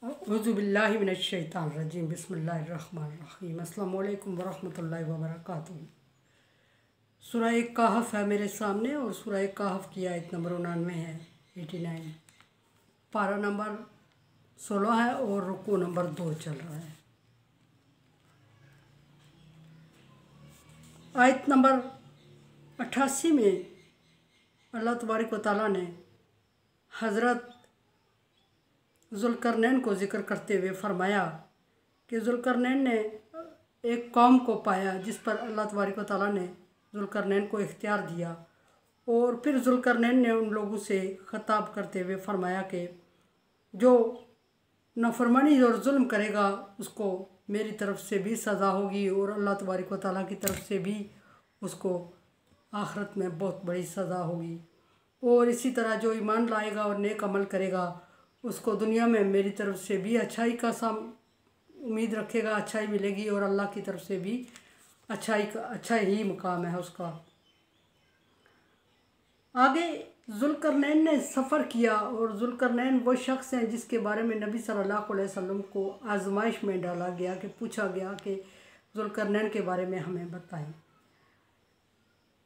औज़ुबिल्लाहि मिनश्शैतानिर्रजीम बिस्मिल्लाहिर्रहमानिर्रहीम अस्सलामु अलैकुम वरहमतुल्लाहि वबरकातुहू। सूरह कहफ है मेरे सामने और सूरह कहफ की आयत नंबर 99 है 89। पारा नंबर 16 है और रुकू नंबर 2 चल रहा है। आयत नंबर 88 में अल्लाह तबारक व तआला ने हज़रत ज़ुल्करनैन को ज़िक्र करते हुए फरमाया कि ज़ुल्करनैन ने एक कौम को पाया जिस पर अल्लाह तबारक व तआला ने ज़ुल्करनैन को इख्तियार दिया। और फिर ज़ुल्करनैन ने उन लोगों से ख़िताब करते हुए फरमाया कि जो नाफरमानी और जुल्म करेगा उसको मेरी तरफ से भी सज़ा होगी और अल्लाह तबारक व तआला की तरफ से भी उसको आखिरत में बहुत बड़ी सज़ा होगी। और इसी तरह जो ईमान लाएगा और नेक अमल करेगा उसको दुनिया में मेरी तरफ से भी अच्छाई का उम्मीद रखेगा, अच्छाई मिलेगी और अल्लाह की तरफ से भी अच्छा ही मुकाम है उसका। आगे ज़ुल्करनैन ने सफ़र किया और ज़ुल्करनैन वो शख्स हैं जिसके बारे में नबी सल्लल्लाहु अलैहि वसल्लम को आजमाइश में डाला गया कि पूछा गया कि ज़ुल्करनैन के बारे में हमें बताएं।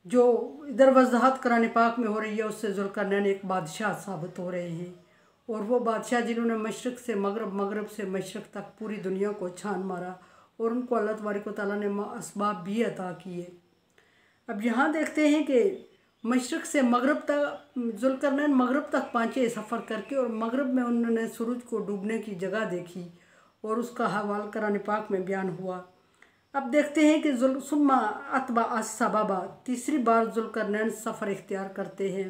जो इधर वजाहत कुरान पाक में हो रही है उससे ज़ुल्करनैन एक बादशाह साबित हो रहे हैं और वो बादशाह जिन्होंने मशरक़ से मगरब, मगरब से मशरक़ तक पूरी दुनिया को छान मारा और उनको अल्लाह तबारक व तआला ने असबाब भी अता किए। अब यहाँ देखते हैं कि मशरक़ से मगरब तक ज़ुल्करनैन मगरब तक पहुँचे सफ़र करके और मगरब में उन्होंने सूरज को डूबने की जगह देखी और उसका हवाल कुरान पाक में बयान हुआ। अब देखते हैं कि सुम्मा अतबा असबाबा तीसरी बार ज़ुल्करनैन सफ़र इख्तियार करते हैं।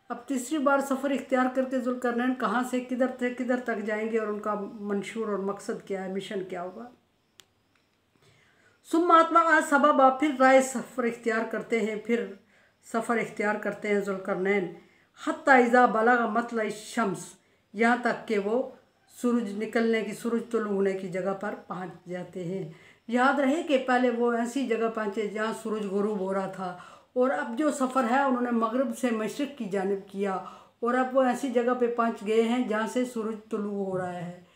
अब तीसरी बार सफ़र इख्तियार करके ज़ुल्करनैन कहाँ से किधर तक जाएंगे और उनका मंशूर और मकसद क्या है, मिशन क्या होगा। सुम्मा अतबा असबाबा फिर राय सफ़र इख्तियार करते हैं, फिर सफ़र इख्तियार करते हैं ज़ुल्करनैन हत्ता इज़ा बलगा मतला शम्स, यहाँ तक कि वो सूरज तुलू होने की जगह पर पहुँच जाते हैं। याद रहे कि पहले वो ऐसी जगह पहुँचे जहाँ सूरज गुरूब हो रहा था और अब जो सफ़र है उन्होंने मगरब से मशरक़ की जानिब किया और अब वो ऐसी जगह पे पहुँच गए हैं जहाँ से सूरज तुलू हो रहा है।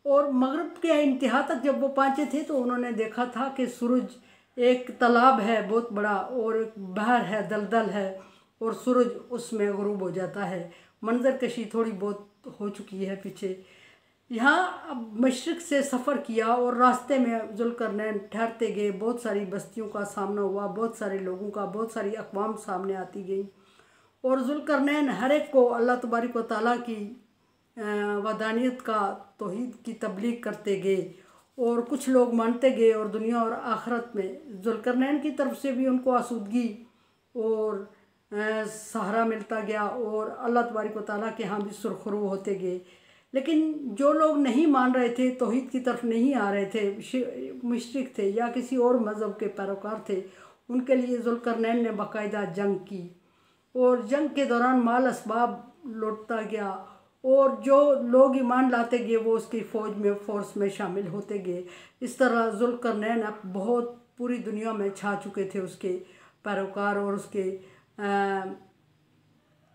और मगरब के इंतहा तक जब वो पहुँचे थे तो उन्होंने देखा था कि सूरज एक तालाब है बहुत बड़ा और एक बहर है, दलदल है और सूरज उसमें गुरूब हो जाता है। मंजर कशी थोड़ी बहुत हो चुकी है पीछे। यहाँ अब मशरक़ से सफ़र किया और रास्ते में ज़ुल्करनैन ठहरते गए, बहुत सारी बस्तियों का सामना हुआ, बहुत सारे लोगों का, बहुत सारी अक़वाम सामने आती गई और ज़ुल्करनैन हर एक को अल्लाह तबारक व तआला की वदानियत का तौहीद की तबलीग करते गए और कुछ लोग मानते गए और दुनिया और आखिरत में ज़ुल्करनैन की तरफ से भी उनको आसूदगी और सहारा मिलता गया और अल्लाह तबारक व तआला के यहाँ भी सुरखरू होते गए। लेकिन जो लोग नहीं मान रहे थे, तौहीद की तरफ नहीं आ रहे थे, मुशरिक थे या किसी और मज़हब के पैरोकार थे, उनके लिए ज़ुल्करनैन ने बाकायदा जंग की और जंग के दौरान माल असबाब लौटता गया और जो लोग ईमान लाते गए वो उसकी फ़ोर्स में शामिल होते गए। इस तरह ज़ुल्करनैन अब बहुत पूरी दुनिया में छा चुके थे उसके पैरोकार और उसके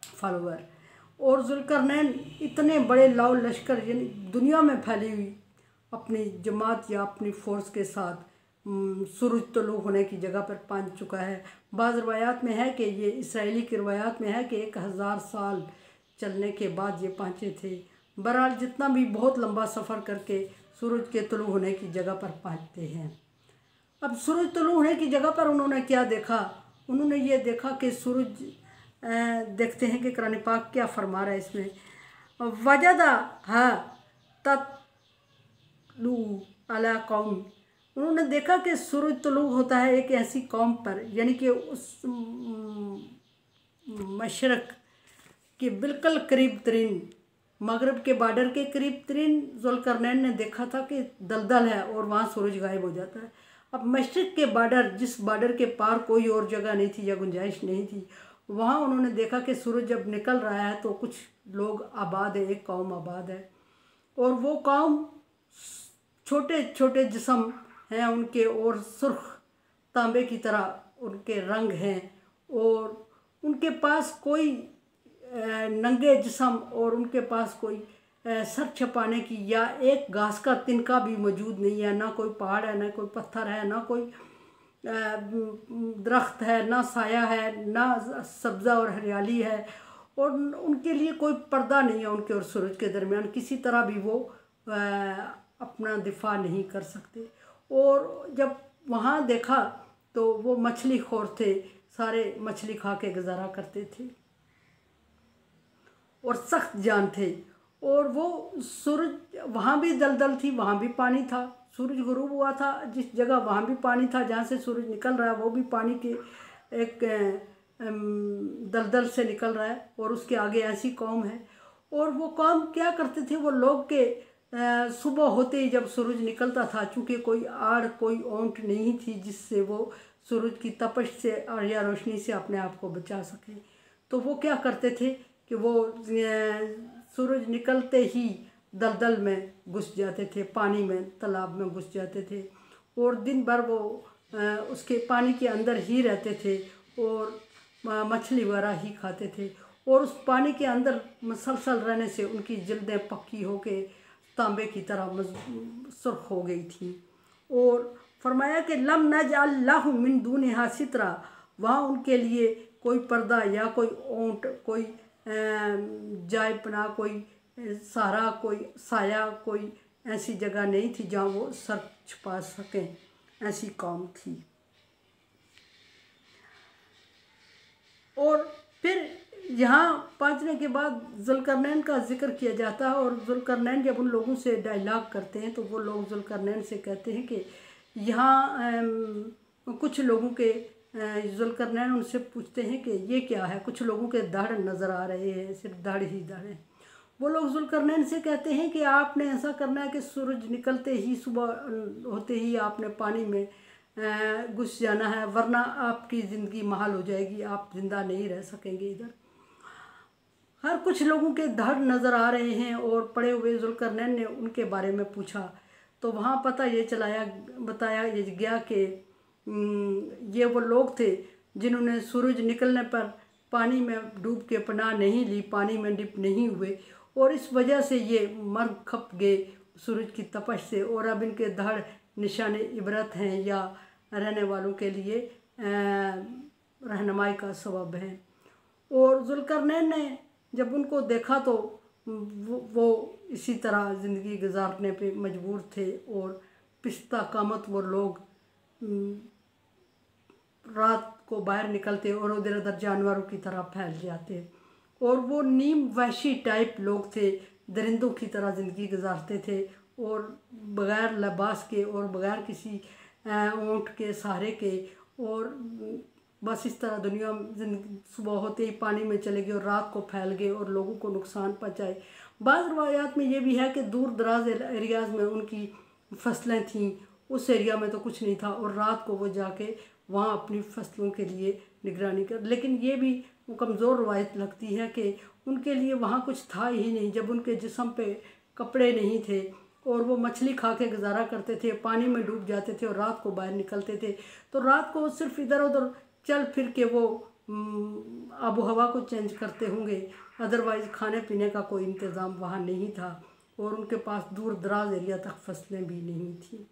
फॉलोअर। और ज़ुल्करनैन इतने बड़े लाओ लश्कर यानी दुनिया में फैली हुई अपनी जमात या अपनी फ़ोर्स के साथ सूरज तुलू होने की जगह पर पहुंच चुका है। बाज़ रवायात में है कि ये इसराइली की रवायात में है कि 1000 साल चलने के बाद ये पहुँचे थे। बहरहाल जितना भी बहुत लंबा सफ़र करके सूरज के तुलू होने की जगह पर पहुँचते हैं। अब सूरज तुलू होने की जगह पर उन्होंने क्या देखा, उन्होंने ये देखा कि सूरज देखते हैं कि कुरान पाक क्या फरमा रहा है इसमें। वजदा हा तत्लू अला कौम, उन्होंने देखा कि सूरज तुलू होता है एक ऐसी कौम पर यानी कि उस मशरक़ के बिल्कुल करीब तरीन मगरब के बॉर्डर के करीब तरीन ज़ुल्करनैन ने देखा था कि दलदल है और वहाँ सूरज गायब हो जाता है। अब मशरक़ के बॉर्डर जिस बॉर्डर के पार कोई और जगह नहीं थी या गुंजाइश नहीं थी, वहाँ उन्होंने देखा कि सूरज जब निकल रहा है तो कुछ लोग आबाद है, एक कौम आबाद है और वो कौम छोटे छोटे जिस्म हैं उनके और सुर्ख तांबे की तरह उनके रंग हैं और उनके पास कोई नंगे जिस्म और उनके पास कोई सर छुपाने की या एक घास का तिनका भी मौजूद नहीं है, ना कोई पहाड़ है, ना कोई पत्थर है, ना कोई दरख्त है, ना साया है, ना सब्ज़ा और हरियाली है। और उनके लिए कोई पर्दा नहीं है उनके और सूरज के दरमियान, किसी तरह भी वो अपना दिफा नहीं कर सकते। और जब वहाँ देखा तो वो मछली खोर थे, सारे मछली खा के गुजारा करते थे और सख्त जान थे। और वो सूरज, वहाँ भी दलदल थी, वहाँ भी पानी था। सूरज गुरूब हुआ था जिस जगह, वहाँ भी पानी था। जहाँ से सूरज निकल रहा है वो भी पानी के एक दलदल से निकल रहा है। और उसके आगे ऐसी कौम है। और वो कौम क्या करते थे, वो लोग के सुबह होते ही जब सूरज निकलता था, चूँकि कोई आड़ कोई ओंट नहीं थी जिससे वो सूरज की तपश से और या रोशनी से अपने आप को बचा सके, तो वो क्या करते थे कि वो सूरज निकलते ही दलदल में घुस जाते थे, पानी में, तालाब में घुस जाते थे। और दिन भर वो उसके पानी के अंदर ही रहते थे और मछली वगैरह ही खाते थे। और उस पानी के अंदर मसलसल रहने से उनकी जल्दें पक्की होके तांबे की तरह सुर्ख हो गई थी। और फरमाया कि लम नजअल लहु मिन दूनिहा सितरा, वहाँ उनके लिए कोई पर्दा या कोई ओंट, कोई जायपना, कोई सहारा, कोई साया, कोई ऐसी जगह नहीं थी जहाँ वो सर छुपा सकें। ऐसी कौम थी। और फिर यहाँ पहुँचने के बाद ज़ुल्करनैन का जिक्र किया जाता है। और ज़ुल्करनैन जब उन लोगों से डायलॉग करते हैं तो वो लोग ज़ुल्करनैन से कहते हैं कि यहाँ कुछ लोगों के, ज़ुल्करनैन उनसे पूछते हैं कि ये क्या है। कुछ लोगों के धड़ नज़र आ रहे हैं, सिर्फ धड़ ही धड़ है। वो लोग ज़ुल्करनैन से कहते हैं कि आपने ऐसा करना है कि सूरज निकलते ही, सुबह होते ही आपने पानी में घुस जाना है, वरना आपकी ज़िंदगी महाल हो जाएगी, आप ज़िंदा नहीं रह सकेंगे इधर। हर कुछ लोगों के धड़ नज़र आ रहे हैं। और पड़े हुए ज़ुल्करनैन ने उनके बारे में पूछा तो वहाँ बताया ये गया कि ये वो लोग थे जिन्होंने सूरज निकलने पर पानी में डूब के पनाह नहीं ली, पानी में डिप नहीं हुए, और इस वजह से ये मर खप गए सूरज की तपश से। और अब इनके धड़ निशान इबरत हैं या रहने वालों के लिए रहनुमाई का सबब है। और ज़ुल्करनैन ने जब उनको देखा तो वो इसी तरह ज़िंदगी गुजारने पे मजबूर थे। और पिस्ता कामत वो लोग रात को बाहर निकलते और उधर उधर जानवरों की तरह फैल जाते। और वो नीम वहशी टाइप लोग थे, दरिंदों की तरह ज़िंदगी गुजारते थे और बग़ैर लिबास के और बग़ैर किसी ऊँट के सहारे के। और बस इस तरह दुनिया सुबह होते ही पानी में चले गए और रात को फैल गए और लोगों को नुकसान पहुँचाए। बाज़ रवायात में ये भी है कि दूर दराज एरियाज़ में उनकी फसलें थीं, उस एरिया में तो कुछ नहीं था और रात को वो जाके वहाँ अपनी फसलों के लिए निगरानी कर। लेकिन ये भी कमज़ोर रवायत लगती है कि उनके लिए वहाँ कुछ था ही नहीं। जब उनके जिस्म पे कपड़े नहीं थे और वो मछली खा के गुजारा करते थे, पानी में डूब जाते थे और रात को बाहर निकलते थे, तो रात को सिर्फ इधर उधर चल फिर के वो आबो हवा को चेंज करते होंगे। अदरवाइज़ खाने पीने का कोई इंतज़ाम वहाँ नहीं था और उनके पास दूर दराज एरिया तक फसलें भी नहीं थी।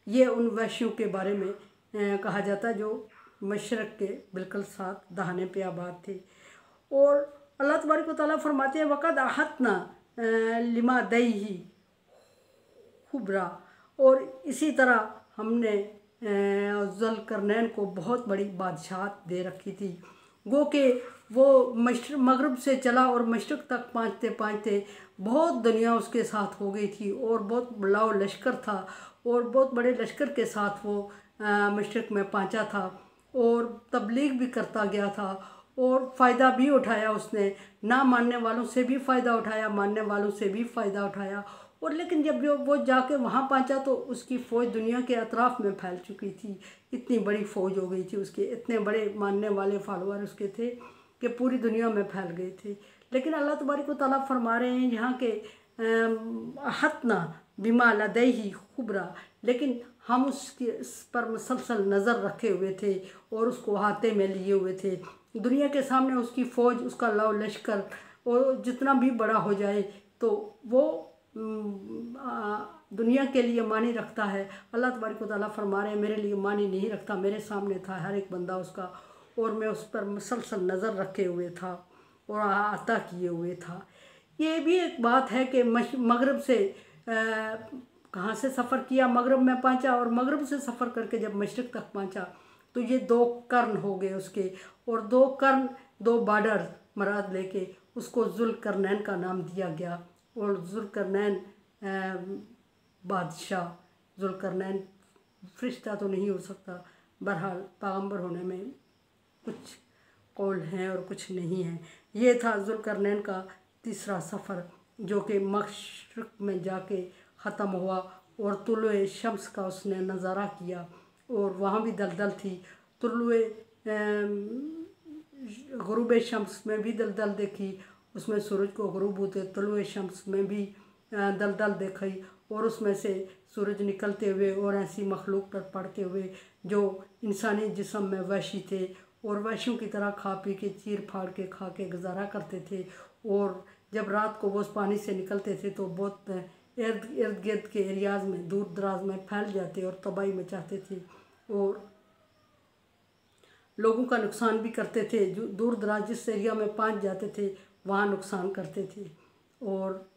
ये उन वैश्यों के बारे में कहा जाता है जो मशरक़ के बिल्कुल साथ दहाने पे आबाद थे। और अल्लाह तबारक व तआला फरमाते हैं वक़द अहतना लिमा दैही खुबरा, और इसी तरह हमने ज़ुल्करनैन को बहुत बड़ी बादशाहत दे रखी थी। गो के वो मगरब से चला और मशरक़ तक पहुँचते पहुँचते बहुत दुनिया उसके साथ हो गई थी और बहुत बड़ा लश्कर था और बहुत बड़े लश्कर के साथ वो मशरक़ में पहुँचा था और तबलीग भी करता गया था और फ़ायदा भी उठाया उसने। ना मानने वालों से भी फ़ायदा उठाया, मानने वालों से भी फ़ायदा उठाया। और लेकिन जब वो जाके वहाँ पहुँचा तो उसकी फ़ौज दुनिया के अतराफ़ में फैल चुकी थी। इतनी बड़ी फ़ौज हो गई थी उसके, इतने बड़े मानने वाले फॉलोअर उसके थे कि पूरी दुनिया में फैल गए थे। लेकिन अल्लाह तबारक व तआला फरमा रहे हैं यहाँ के हतना बिमा लदैही खुबरा, लेकिन हम उसके पर मुसलसल नज़र रखे हुए थे और उसको हाथे में लिए हुए थे। दुनिया के सामने उसकी फ़ौज, उसका लव लश्कर और जितना भी बड़ा हो जाए तो वो दुनिया के लिए मानी रखता है। अल्लाह तबारक व तआला फरमा रहे हैं मेरे लिए मानी नहीं रखता, मेरे सामने था हर एक बंदा उसका, और मैं उस पर मुसलसल नज़र रखे हुए था और अता किए हुए था। ये भी एक बात है कि मगरब से कहाँ से सफ़र किया, मगरब में पहुँचा, और मगरब से सफ़र करके जब मशरिक़ तक पहुँचा तो ये 2 कर्न हो गए उसके, और 2 कर्न 2 बॉर्डर मराद लेके उसको ज़ुल्करनैन का नाम दिया गया। और ज़ुल्करनैन बादशाह, ज़ुल्करनैन फरिश्ता तो नहीं हो सकता, बहरहाल पैगंबर होने में कुछ कौल हैं और कुछ नहीं हैं। ये था ज़ुल्करनैन का तीसरा सफ़र जो कि मशरिक़ में जाके ख़त्म हुआ, और तुलुए शम्स का उसने नज़ारा किया, और वहाँ भी दलदल थी। तुलुए गुरूब शम्स में भी दलदल देखी, उसमें सूरज को गुरूब होते, तुलुए शम्स में भी दलदल देखी, और उसमें से सूरज निकलते हुए और ऐसी मखलूक पर पड़ते हुए जो इंसानी जिस्म में वहशी थे, और वहशियों की तरह खा पी के चीर फाड़ के खा के गुजारा करते थे। और जब रात को वो उस पानी से निकलते थे तो बहुत इर्द गिर्द के एरियाज़ में दूर दराज में फैल जाते और तबाही मचाते थे, और लोगों का नुकसान भी करते थे। जो दूर दराज जिस एरिया में पहुंच जाते थे वहाँ नुकसान करते थे। और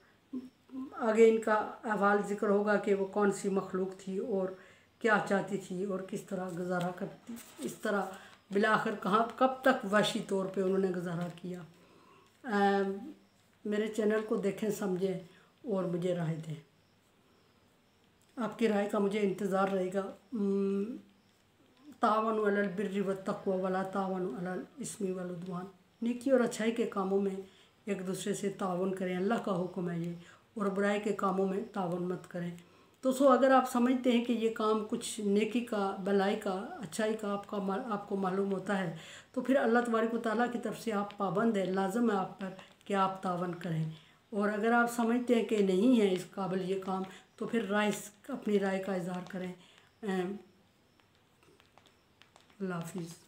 आगे इनका अहवाल ज़िक्र होगा कि वो कौन सी मखलूक थी और क्या चाहती थी और किस तरह गुजारा करती, इस तरह बिलाखिर कहाँ कब तक वहशी तौर पे उन्होंने गुजारा किया। मेरे चैनल को देखें, समझें और मुझे राय दें। आपकी राय का मुझे इंतज़ार रहेगा। तावनु अलल बिर्रि वत्तक़वा वला तावनु अलल इस्मि वल उद्वान। नेकी और अच्छाई के कामों में एक दूसरे से तावन करें, अल्लाह का हुक्म है ये, और बुराई के कामों में तावन मत करें। तो अगर आप समझते हैं कि ये काम कुछ नेकी का, भलाई का, अच्छाई का आपको मालूम होता है तो फिर अल्लाह तबारक व तआला की तरफ से आप पाबंद है, लाजम है आप पर कि आप तावन करें। और अगर आप समझते हैं कि नहीं है इस काबिल ये काम तो फिर अपनी राय का इज़हार करें। अल्लाह हाफिज़।